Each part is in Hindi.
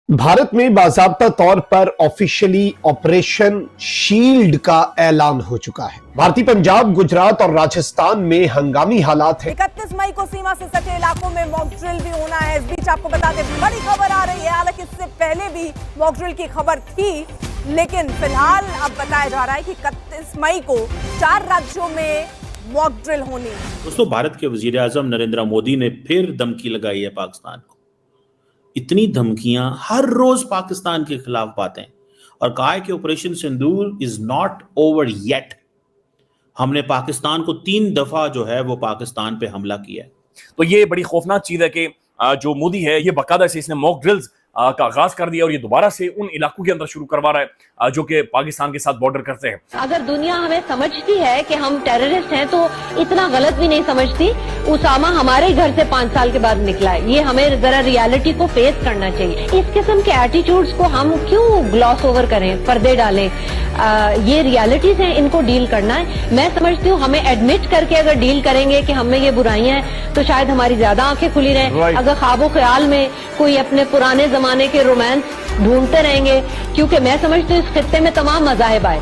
भारत में बाज़ाब्ता तौर पर ऑफिशियली ऑपरेशन शील्ड का ऐलान हो चुका है। भारतीय पंजाब, गुजरात और राजस्थान में हंगामी हालात हैं। 31 मई को सीमा से सटे इलाकों में मॉक ड्रिल भी होना है। इस बीच आपको बता दें, बड़ी खबर आ रही है। हालांकि इससे पहले भी मॉक ड्रिल की खबर थी, लेकिन फिलहाल अब बताया जा रहा है कि 31 मई को 4 राज्यों में मॉक ड्रिल होनी है। दोस्तों, भारत के वजीर आजम नरेंद्र मोदी ने फिर धमकी लगाई है पाकिस्तान को। इतनी धमकियां, हर रोज पाकिस्तान के खिलाफ बातें, और कहा है कि operation Sindoor is not over yet. हमने पाकिस्तान को 3 दफा जो है वो पाकिस्तान पे हमला किया है। तो ये बड़ी खौफनाक चीज है कि जो मोदी है ये बाकायदा से इसने मॉक ड्रिल्स का आगाज कर दिया और ये दोबारा से उन इलाकों के अंदर शुरू करवा रहा है जो कि पाकिस्तान के साथ बॉर्डर करते हैं। अगर दुनिया हमें समझती है कि हम टेररिस्ट हैं तो इतना गलत भी नहीं समझती। उसामा हमारे घर से 5 साल के बाद निकला है। ये हमें जरा रियलिटी को फेस करना चाहिए। इस किस्म के एटीट्यूड्स को हम क्यों ग्लॉस ओवर करें, पर्दे डालें। ये रियलिटीज हैं, इनको डील करना है। मैं समझती हूँ हमें एडमिट करके अगर डील करेंगे कि हमें ये बुराइयां हैं तो शायद हमारी ज्यादा आंखें खुली रहें। अगर ख्वाबो ख्याल में कोई अपने पुराने जमाने के रोमांस ढूंढते रहेंगे, क्योंकि मैं समझती हूँ इस खित्ते में तमाम मज़ाहिब आए।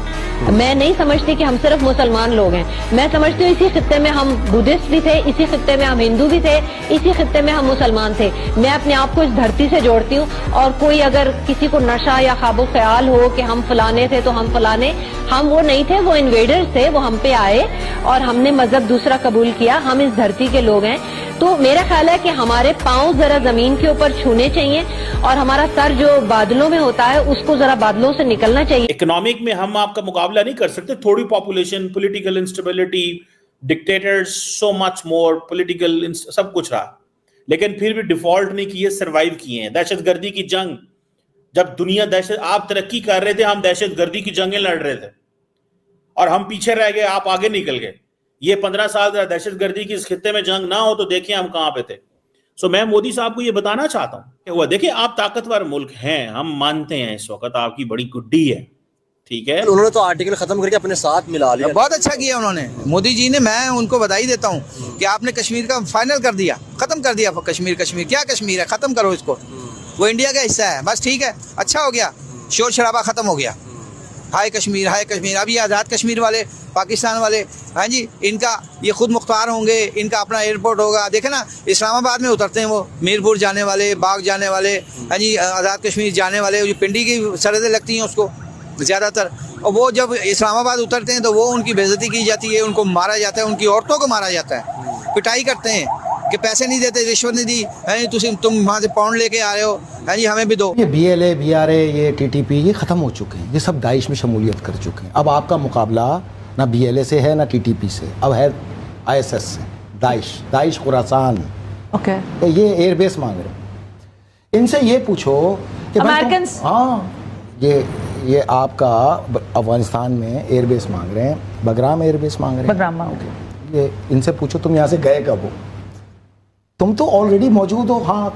मैं नहीं समझती कि हम सिर्फ मुसलमान लोग हैं। मैं समझती हूँ इसी खित्ते में हम बुद्धिस्ट भी थे, इसी खित्ते में हम हिंदू भी थे, इसी खित्ते में हम मुसलमान थे। मैं अपने आप को इस धरती से जोड़ती हूँ। और कोई अगर किसी को नशा या ख्वाबो ख्याल हो कि हम फलाने थे तो हम फलाने, हम वो नहीं थे। वो इन्वेडर्स थे, वो हम पे आए और हमने मजहब दूसरा कबूल किया। हम इस धरती के लोग हैं। तो मेरा ख्याल है कि हमारे पांव जरा जमीन के ऊपर छूने चाहिए और हमारा सर जो बादलों में होता है उसको जरा बादलों से निकलना चाहिए। इकोनॉमिक में हम आपका मुकाबला नहीं कर सकते। थोड़ी population, political instability, dictators, so much more political, सब कुछ रहा, लेकिन फिर भी डिफॉल्ट नहीं किए, सरवाइव किए हैं। दहशतगर्दी की जंग, जब दुनिया आप तरक्की कर रहे थे, हम दहशतगर्दी की जंगें लड़ रहे थे और हम पीछे रह गए, आप आगे निकल गए। ये 15 साल दहशतगर्दी की इस खित्ते में जंग ना हो तो देखिए हम कहां पे थे। सो मैं मोदी साहब को ये बताना चाहता हूं हुआ, देखिए आप ताकतवर मुल्क हैं, हम मानते हैं इस वक्त आपकी बड़ी गुड्डी है, ठीक है। उन्होंने तो आर्टिकल खत्म करके अपने साथ मिला लिया। बहुत अच्छा किया उन्होंने, मोदी जी ने। मैं उनको बधाई देता हूँ कि आपने कश्मीर का फाइनल कर दिया, खत्म कर दिया। कश्मीर क्या कश्मीर है, खत्म करो इसको। वो इंडिया का हिस्सा है, बस ठीक है, अच्छा हो गया। शोर शराबा खत्म हो गया। हाय कश्मीर, हाय कश्मीर। अब ये आज़ाद कश्मीर वाले, पाकिस्तान वाले, हाँ जी, इनका ये खुद मुख्तार होंगे, इनका अपना एयरपोर्ट होगा। देखे ना, इस्लामाबाद में उतरते हैं वो, मीरपुर जाने वाले, बाग जाने वाले, हाँ जी, आज़ाद कश्मीर जाने वाले, जो पिंडी की सरहदें लगती हैं उसको ज़्यादातर। और वो जब इस्लामाबाद उतरते हैं तो वो उनकी बेइज्जती की जाती है, उनको मारा जाता है, उनकी औरतों को मारा जाता है, पिटाई करते हैं कि पैसे नहीं देते, रिश्वत नहीं दी, है तुम वहाँ से पाउंड लेके आ रहे हो, है जी, हमें भी दो। ये BLA, BRA, ये TTP, ये ख़त्म हो चुके हैं। ये सब दाइश में शमूलियत कर चुके हैं। अब आपका मुकाबला ना BLA से है ना TTP से, अब है ISS से, दाइश खुरासान। ओके, तो ये एयरबेस मांग रहे हैं। इनसे ये पूछो कि अमेरिकन्स, हाँ, ये आपका अफगानिस्तान में एयरबेस मांग रहे हैं, बगराम एयरबेस मांग रहे हैं, बगराम मांग। ये इनसे पूछो तुम यहाँ से गए कब हो? तुम तो ऑलरेडी मौजूद हो। हाँ,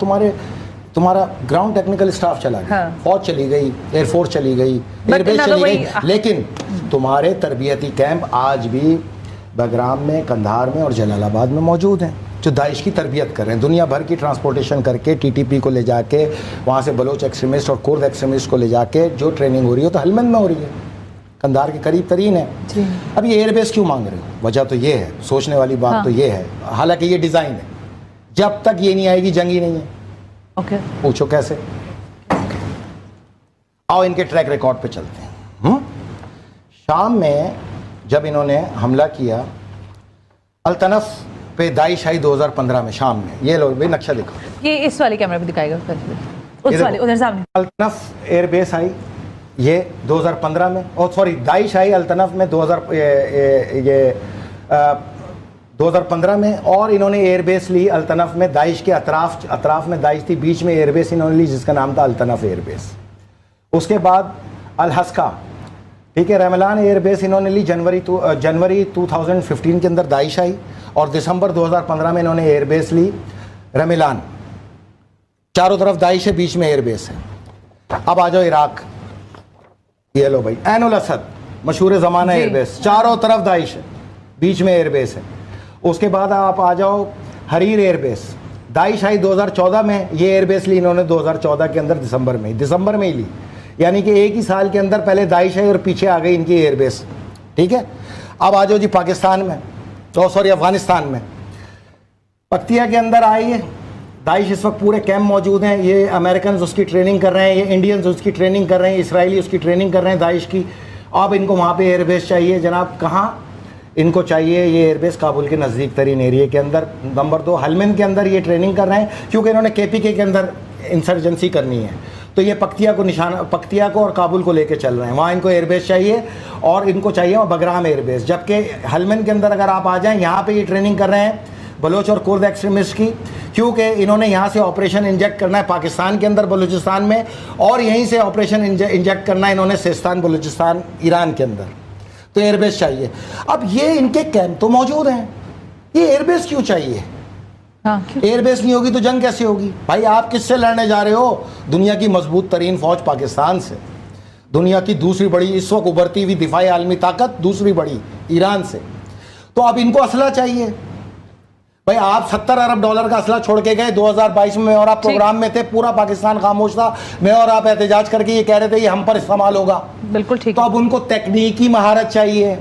तुम्हारा ग्राउंड टेक्निकल स्टाफ चला गया, हाँ। फौज चली गई, एयरफोर्स चली गई, एयरबेस चली गई, लेकिन तुम्हारे तरबियती कैंप आज भी बगराम में, कंधार में और जलालाबाद में मौजूद हैं, जो दाइश की तरबियत कर रहे हैं। दुनिया भर की ट्रांसपोर्टेशन करके TTP को ले जाके वहाँ से बलोच एक्सट्रीमिस्ट और कुर्द एक्सट्रीमिस्ट को ले जाके जो ट्रेनिंग हो रही है तो हेलमंद में हो रही है, कंधार के करीब तरीन है। अब ये एयरबेस क्यों मांग रहे हो? वजह तो ये है, सोचने वाली बात, हाँ। तो ये है, हालांकि ये डिज़ाइन है, जब तक ये नहीं आएगी जंग ही नहीं है। ओके, पूछो कैसे। आओ इनके ट्रैक रिकॉर्ड पे चलते हैं। शाम में जब इन्होंने हमला किया अल्तनफ पे, दाइश आई 2015 में शाम में। ये लोग भी नक्शा दिखा, ये इस वाले कैमरे पे दिखाएगा, उस वाले उधर सामने। अल्तनफ एयरबेस आई ये 2015 में, और सॉरी, दाइश आई अल्तनफ में 2015 में, और इन्होंने एयरबेस ली अल्तनफ में। दाइश के अतराफ में दाइश थी, बीच में एयरबेस इन्होंने ली जिसका नाम था अल्तनफ एयरबेस। उसके बाद अल-हस्का, ठीक है, रमलान एयरबेस इन्होंने ली जनवरी 2015 के अंदर दाइश आई, और दिसंबर 2015 में इन्होंने एयरबेस ली रमलान। चारों तरफ दाइश है, बीच में एयरबेस है। अब आ जाओ इराक, ये लो भाई, ऐन उल असद, मशहूर ज़माना एयरबेस, चारों तरफ दाइश है, बीच में एयरबेस है। उसके बाद आप आ जाओ हरीर एयरबेस, दाइश आई 2014 में, ये एयरबेस ली इन्होंने 2014 के अंदर दिसंबर में ही ली, यानी कि एक ही साल के अंदर पहले दाइश आई और पीछे आ गई इनकी एयरबेस। ठीक है, अब आ जाओ जी पाकिस्तान में, तो सॉरी अफगानिस्तान में, पक्तिया के अंदर आई है दाइश। इस वक्त पूरे कैंप मौजूद हैं, ये अमेरिकन उसकी ट्रेनिंग कर रहे हैं, ये इंडियंस उसकी ट्रेनिंग कर रहे हैं, इसराइली उसकी ट्रेनिंग कर रहे हैं दाइश की। अब इनको वहाँ पे एयरबेस चाहिए जनाब, कहाँ इनको चाहिए? ये एयरबेस काबुल के नज़दीक तरीन एरिया के अंदर। नंबर 2 हलमन के अंदर ये ट्रेनिंग कर रहे हैं, क्योंकि इन्होंने KPK के अंदर इंसर्जेंसी करनी है, तो ये पक्तिया को और काबुल को लेके चल रहे हैं। वहाँ इनको एयरबेस चाहिए और इनको चाहिए बगराम एयरबेस। जबकि हलमन के अंदर अगर आप आ जाएँ, यहाँ पर ये ट्रेनिंग कर रहे हैं बलोच और कुर्द एक्सट्रीमिस्ट की, क्योंकि इन्होंने यहाँ से ऑपरेशन इंजेक्ट करना है पाकिस्तान के अंदर बलूचिस्तान में, और यहीं से ऑपरेशन इंजेक्ट करना है इन्होंने सिस्तान बलूचिस्तान ईरान के अंदर। तो एयरबेस चाहिए। अब ये इनके कैंप तो मौजूद हैं, ये एयरबेस क्यों चाहिए? एयरबेस नहीं होगी तो जंग कैसे होगी भाई? आप किससे लड़ने जा रहे हो? दुनिया की मजबूत तरीन फौज पाकिस्तान से, दुनिया की दूसरी बड़ी इस वक्त उभरती हुई दिफाई आलमी ताकत दूसरी बड़ी ईरान से। तो अब इनको असला चाहिए भाई। आप $70 अरब का असला छोड़ के गए 2022 में, और आप प्रोग्राम में थे, पूरा पाकिस्तान खामोश था। मैं और आप एहतजाज करके ये कह रहे थे ये हम पर इस्तेमाल होगा। बिल्कुल ठीक। तो अब उनको तकनीकी महारत चाहिए,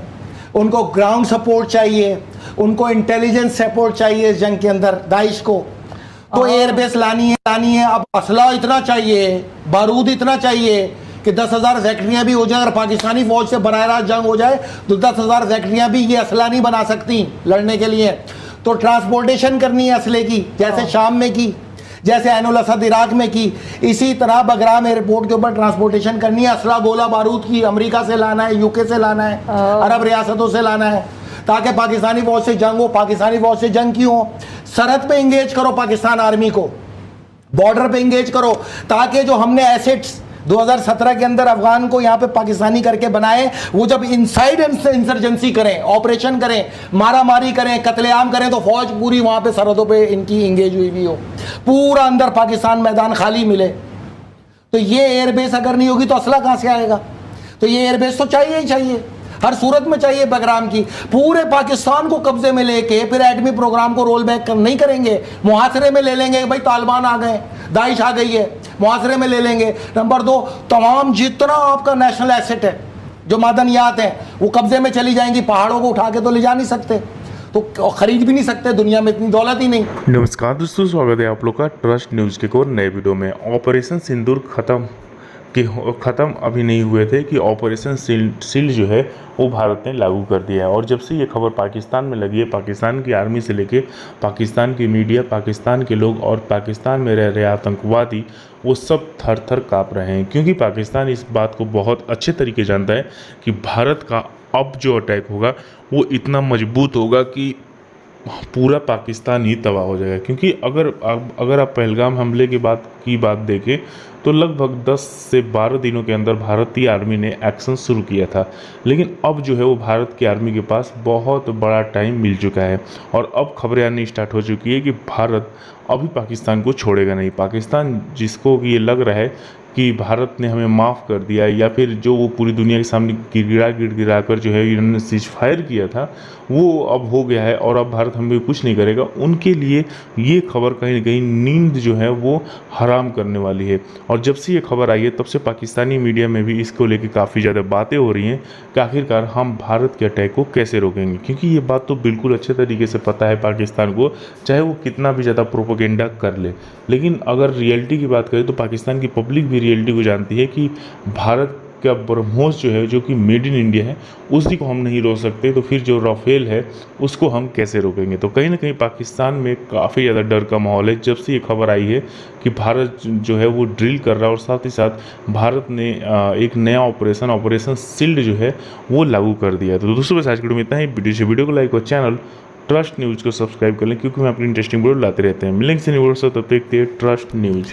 उनको ग्राउंड सपोर्ट चाहिए, उनको इंटेलिजेंस सपोर्ट चाहिए इस जंग के अंदर दाइश को। तो एयरबेस लानी है। अब असला इतना चाहिए, बारूद इतना चाहिए कि 10,000 फैक्ट्रियां भी हो जाए। अगर पाकिस्तानी फौज से बराह रास्त जंग हो जाए तो 10,000 फैक्ट्रियां भी ये असला नहीं बना सकती लड़ने के लिए। तो ट्रांसपोर्टेशन करनी है असले की, जैसे शाम में की, जैसे ऐनुल असद इराक में की, इसी तरह बगराम एयरपोर्ट के ऊपर ट्रांसपोर्टेशन करनी है। असला गोला बारूद की अमेरिका से लाना है, UK से लाना है, अरब रियासतों से लाना है, ताकि पाकिस्तानी फौज से जंग हो। पाकिस्तानी फौज से जंग क्यों हो? सरहद पे इंगेज करो पाकिस्तान आर्मी को, बॉर्डर पे इंगेज करो, ताकि जो हमने एसेट्स 2017 के अंदर अफगान को यहाँ पे पाकिस्तानी करके बनाए, वो जब इनसाइड इंसर्जेंसी करें, ऑपरेशन करें, मारा मारी करें, कत्लेआम करें, तो फौज पूरी वहाँ पे सरहदों पे इनकी इंगेज हुई भी हो, पूरा अंदर पाकिस्तान मैदान खाली मिले। तो ये एयरबेस अगर नहीं होगी तो असला कहाँ से आएगा? तो ये एयरबेस तो चाहिए ही चाहिए, हर सूरत में चाहिए बगराम की। पूरे पाकिस्तान को कब्जे में लेके फिर एटमी प्रोग्राम को रोल बैक नहीं करेंगे, मुहासरे में ले लेंगे। भाई तालिबान आ गए, दाइश आ गई है, मुहासरे में ले लेंगे। नंबर 2, तमाम जितना आपका नेशनल एसेट है, जो मादनियात है, वो कब्जे में चली जाएंगी। पहाड़ों को उठा के तो ले जा नहीं सकते, तो खरीद भी नहीं सकते, दुनिया में इतनी दौलत ही नहीं। नमस्कार दोस्तों, स्वागत है आप लोग का ट्रस्ट न्यूज़ के एक नए वीडियो में। ऑपरेशन सिंदूर ख़त्म अभी नहीं हुए थे कि ऑपरेशन शील्ड जो है वो भारत ने लागू कर दिया है। और जब से ये खबर पाकिस्तान में लगी है, पाकिस्तान की आर्मी से लेके पाकिस्तान की मीडिया, पाकिस्तान के लोग और पाकिस्तान में रह रहे आतंकवादी, वो सब थर थर काँप रहे हैं, क्योंकि पाकिस्तान इस बात को बहुत अच्छे तरीके जानता है कि भारत का अब जो अटैक होगा वो इतना मजबूत होगा कि पूरा पाकिस्तान ही तबाह हो जाएगा। क्योंकि अगर आप पहलगाम हमले की बात देखें तो लगभग 10 से 12 दिनों के अंदर भारतीय आर्मी ने एक्शन शुरू किया था, लेकिन अब जो है वो भारत की आर्मी के पास बहुत बड़ा टाइम मिल चुका है और अब खबरें आनी स्टार्ट हो चुकी है कि भारत अभी पाकिस्तान को छोड़ेगा नहीं। पाकिस्तान जिसको ये लग रहा है कि भारत ने हमें माफ़ कर दिया, या फिर जो वो पूरी दुनिया के सामने गिड़गिड़ा कर जो है इन्होंने सीज फायर किया था, वो अब हो गया है और अब भारत हमें कुछ नहीं करेगा, उनके लिए ये खबर कहीं ना कहीं नींद जो है वो हराम करने वाली है। और जब से ये खबर आई है तब से पाकिस्तानी मीडिया में भी इसको लेकर काफ़ी ज़्यादा बातें हो रही हैं कि आखिरकार हम भारत के अटैक को कैसे रोकेंगे। क्योंकि ये बात तो बिल्कुल अच्छे तरीके से पता है पाकिस्तान को, चाहे वो कितना भी ज़्यादा प्रोपेगेंडा कर ले। लेकिन अगर रियलिटी की बात करें तो पाकिस्तान की पब्लिक भी रियलिटी को जानती है कि भारत का ब्रह्मोस जो है, जो कि मेड इन इंडिया है, उसी को हम नहीं रोक सकते, तो फिर जो राफेल है उसको हम कैसे रोकेंगे। तो कहीं ना कहीं पाकिस्तान में काफ़ी ज़्यादा डर का माहौल है जब से ये खबर आई है कि भारत जो है वो ड्रिल कर रहा है, और साथ ही साथ भारत ने एक नया ऑपरेशन शील्ड जो है वो लागू कर दिया है। तो दोस्तों बस आज की वीडियो में इतना ही। वीडियो को लाइक और चैनल ट्रस्ट न्यूज़ को सब्सक्राइब कर लें, क्योंकि हम अपनी इंटरेस्टिंग वीडियो लाते रहते हैं। मिलेंगे से न्यूज़, तब देखते हैं ट्रस्ट न्यूज़।